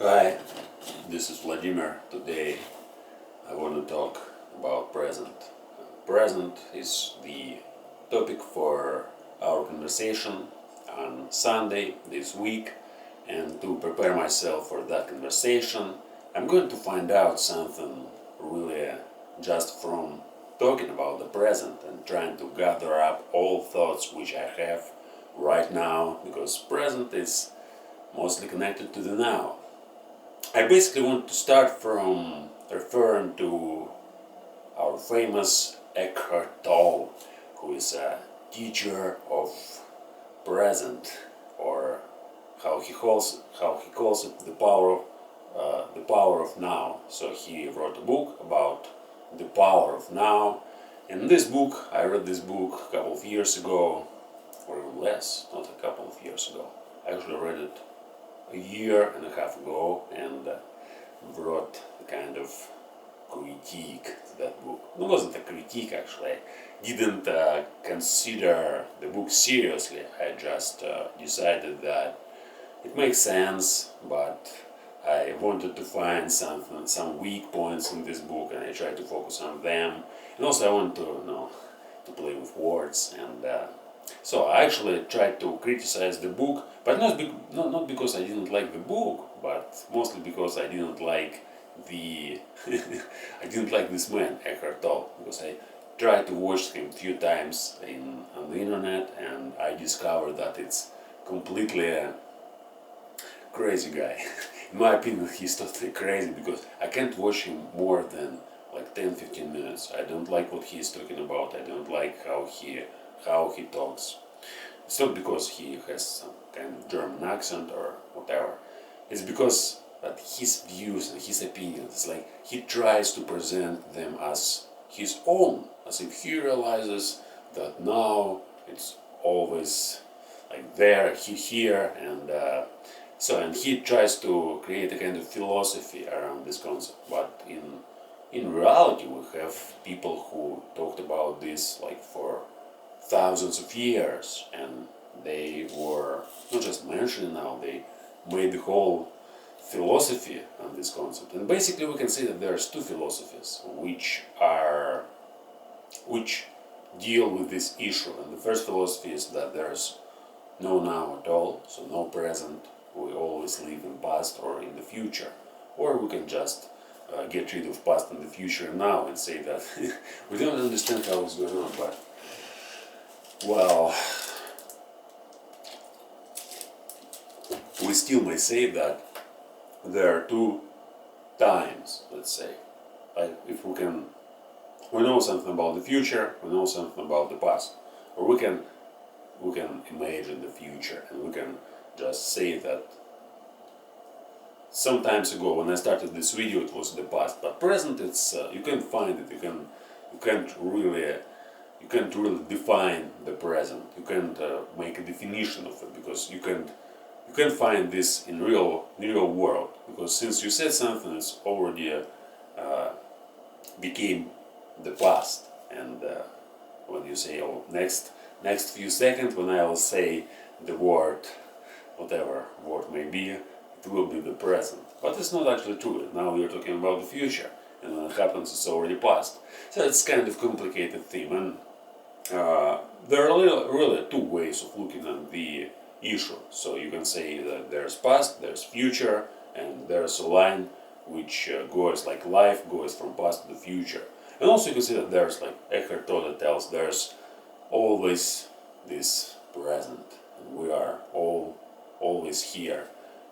Hi, this is Vladimir. Today I want to talk about present. Present is the topic for our conversation on Sunday this week, and to prepare myself for that conversation, I'm going to find out something really just from talking about the present and trying to gather up all thoughts which I have right now, because present is mostly connected to the now. I basically want to start from referring to our famous Eckhart Tolle, who is a teacher of present, or how he calls it the power of now. So he wrote a book about the power of now. And this book, I read this book a couple of years ago, or even less, not a couple of years ago. I actually read it a year and a half ago, and wrote a kind of critique to that book. It wasn't a critique actually. I didn't consider the book seriously. I just decided that it makes sense, but I wanted to find some weak points in this book, and I tried to focus on them. And also, I want to play with words, and so I actually tried to criticize the book, but not because I didn't like the book, but mostly because I didn't like I didn't like this man Eckhart Tolle, because I tried to watch him a few times on the internet, and I discovered that it's completely a crazy guy. In my opinion, he's totally crazy, because I can't watch him more than like 10-15 minutes. I don't like what he's talking about. I don't like how he talks. It's not because he has some kind of German accent or whatever. It's because that his views and his opinions, it's like he tries to present them as his own, as if he realizes that now it's always like there, here, and he tries to create a kind of philosophy around this concept. But in reality, we have people who talked about this like for thousands of years, and they were not just mentioning now, they made the whole philosophy on this concept. And basically we can say that there's two philosophies which deal with this issue. And the first philosophy is that there's no now at all, so no present. We always live in past or in the future, or we can just get rid of past and the future now and say that we don't understand how it's going on, but well, we still may say that there are two times, let's say. Like if we know something about the future, we know something about the past, or we can imagine the future, and we can just say that some times ago when I started this video it was the past, but present it's you can't find it. You can't really define the present. You can't make a definition of it, because you can't find this in real world, because since you said something, it's already became the past. And when you say, oh, next few seconds, when I will say the word, whatever word may be, it will be the present. But it's not actually true. Now we are talking about the future, and when it happens, it's already past. So it's kind of complicated theme, and there are really two ways of looking at the issue. So you can say that there's past, there's future, and there's a line which goes like life goes from past to the future. And also you can say that there's, like Eckhart Tolle tells, there's always this present, and we are all always here.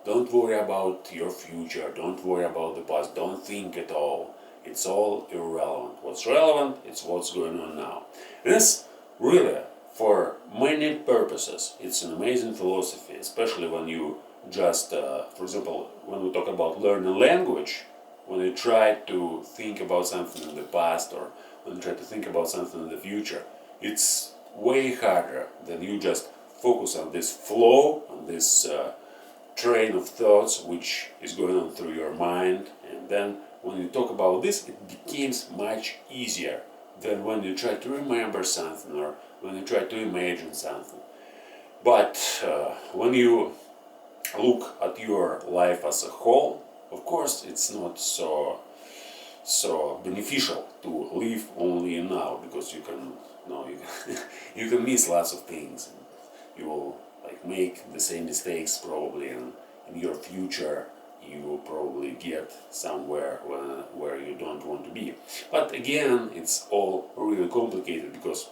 Don't worry about your future, don't worry about the past, don't think at all. It's all irrelevant. What's relevant is what's going on now. And this really, for many purposes, it's an amazing philosophy, especially when you just, for example, when we talk about learning language, when you try to think about something in the past, or when you try to think about something in the future, it's way harder than you just focus on this flow, on this train of thoughts which is going on through your mind. And then when you talk about this, it becomes much easier than when you try to remember something, or when you try to imagine something. But when you look at your life as a whole, of course it's not so beneficial to live only in now, because you can, you can, you can miss lots of things. You will like make the same mistakes probably, and in your future you will probably get somewhere where you don't want to be. But again, it's all really complicated, because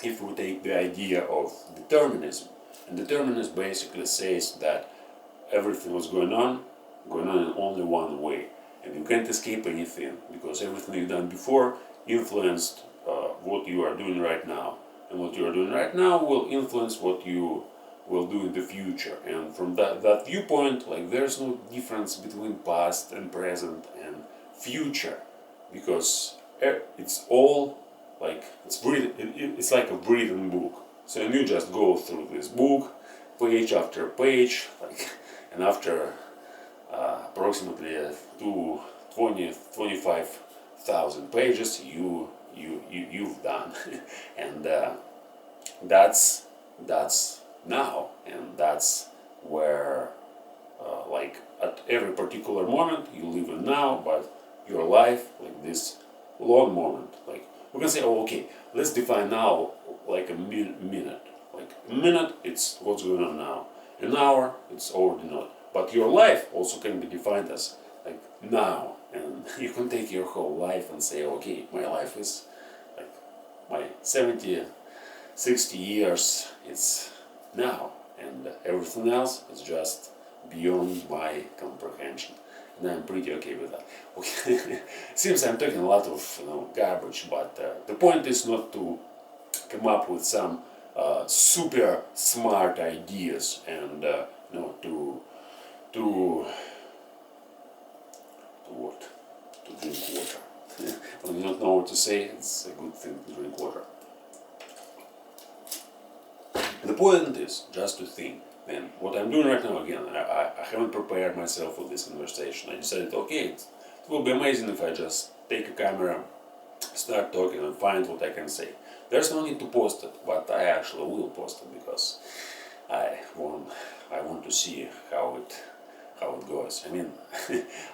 if we take the idea of determinism, and determinism basically says that everything was going on in only one way, and you can't escape anything, because everything you've done before influenced what you are doing right now, and what you are doing right now will influence what you will do in the future. And from that viewpoint, like, there's no difference between past and present and future, because it's all like it's like a written book. So you just go through this book page after page, like, and after approximately 25,000 pages you've done. And that's now, and that's where like at every particular moment you live in now, but your life, like this long moment, like we can say, oh, okay, let's define now like a minute. Like a minute, it's what's going on now. An hour, it's already not. But your life also can be defined as like now, and you can take your whole life and say, okay, my life is like my 70, 60 years, it's now, and everything else is just beyond my comprehension. And I'm pretty okay with that. Okay. Seems I'm talking a lot of garbage, but the point is not to come up with some super smart ideas and to what? To drink water. When you don't know what to say, it's a good thing to drink water. The point is just to think. And what I'm doing right now, again, I haven't prepared myself for this conversation. I decided, okay, it will be amazing if I just take a camera, start talking, and find what I can say. There's no need to post it, but I actually will post it, because I want to see how it goes. I mean,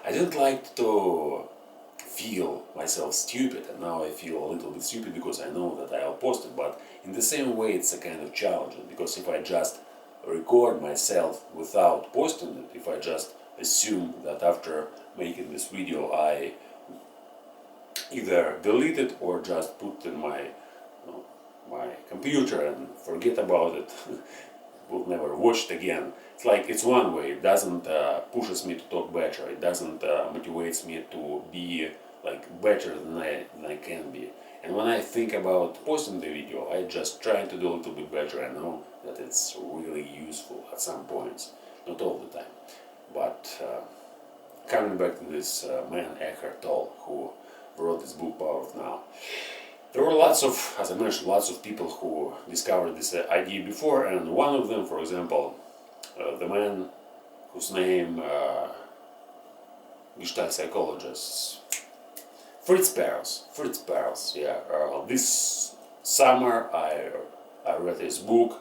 I don't like to feel myself stupid, and now I feel a little bit stupid because I know that I'll post it, but in the same way it's a kind of challenging, because if I just record myself without posting it, if I just assume that after making this video I either delete it or just put in my computer and forget about it, will never watch it again. It's like, it's one way, it doesn't pushes me to talk better, it doesn't motivates me to be like better than I can be. And when I think about posting the video, I just try to do a little bit better. I know that it's really useful at some points, not all the time. But coming back to this man Eckhart Tolle, who wrote this book, Power of Now. There were lots of, as I mentioned, lots of people who discovered this idea before, and one of them, for example, the man whose name, Gestalt psychologist, Fritz Perls, yeah. This summer I read his book.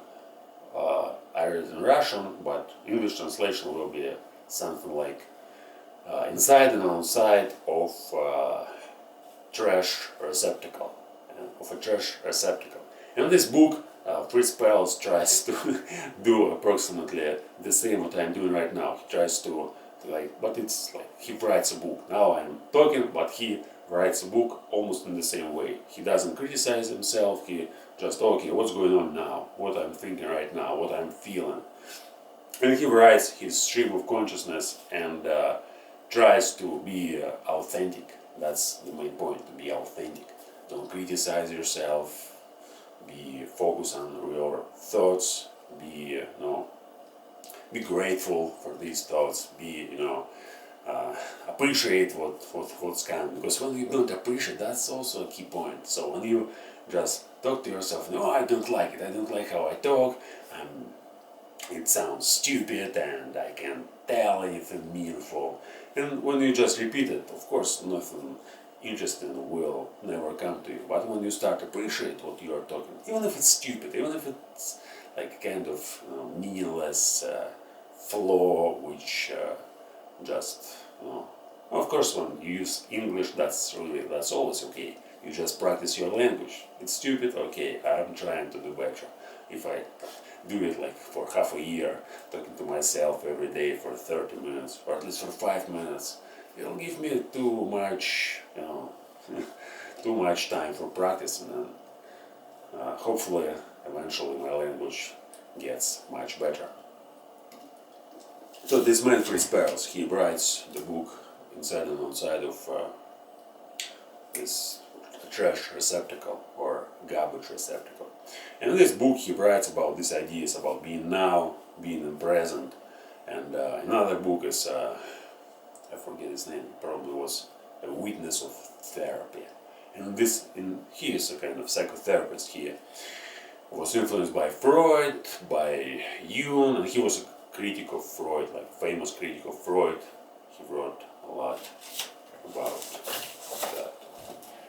I read it in Russian, but English translation will be something like Inside and Outside of Trash Receptacle. Of a trash receptacle. In this book, Fritz Perls tries to do approximately the same what I'm doing right now. He tries to but it's like he writes a book. Now I'm talking, but he writes a book almost in the same way. He doesn't criticize himself. He just, okay, what's going on now? What I'm thinking right now? What I'm feeling? And he writes his stream of consciousness and tries to be authentic. That's the main point, to be authentic. Don't criticize yourself, be focused on your thoughts, be grateful for these thoughts, appreciate what's coming, because when you don't appreciate, that's also a key point. So when you just talk to yourself, no, I don't like it, I don't like how I talk, it sounds stupid and I can't tell anything meaningful, and when you just repeat it, of course nothing interesting will never come to you. But when you start to appreciate what you are talking, even if it's stupid, even if it's like kind of meaningless flow which just, you know, of course when you use English that's always okay. You just practice your language. It's stupid, okay, I'm trying to do better. If I do it like for half a year, talking to myself every day for 30 minutes, or at least for 5 minutes, it'll give me too much, you know, too much time for practice, and then hopefully eventually my language gets much better. So this man Fritz Perls, he writes the book inside and outside of this trash receptacle or garbage receptacle. And in this book he writes about these ideas about being now, being in present, and another book is, I forget his name, probably was A Witness of Therapy. And he is a kind of psychotherapist. He was influenced by Freud, by Jung, and he was a critic of Freud, like famous critic of Freud. He wrote a lot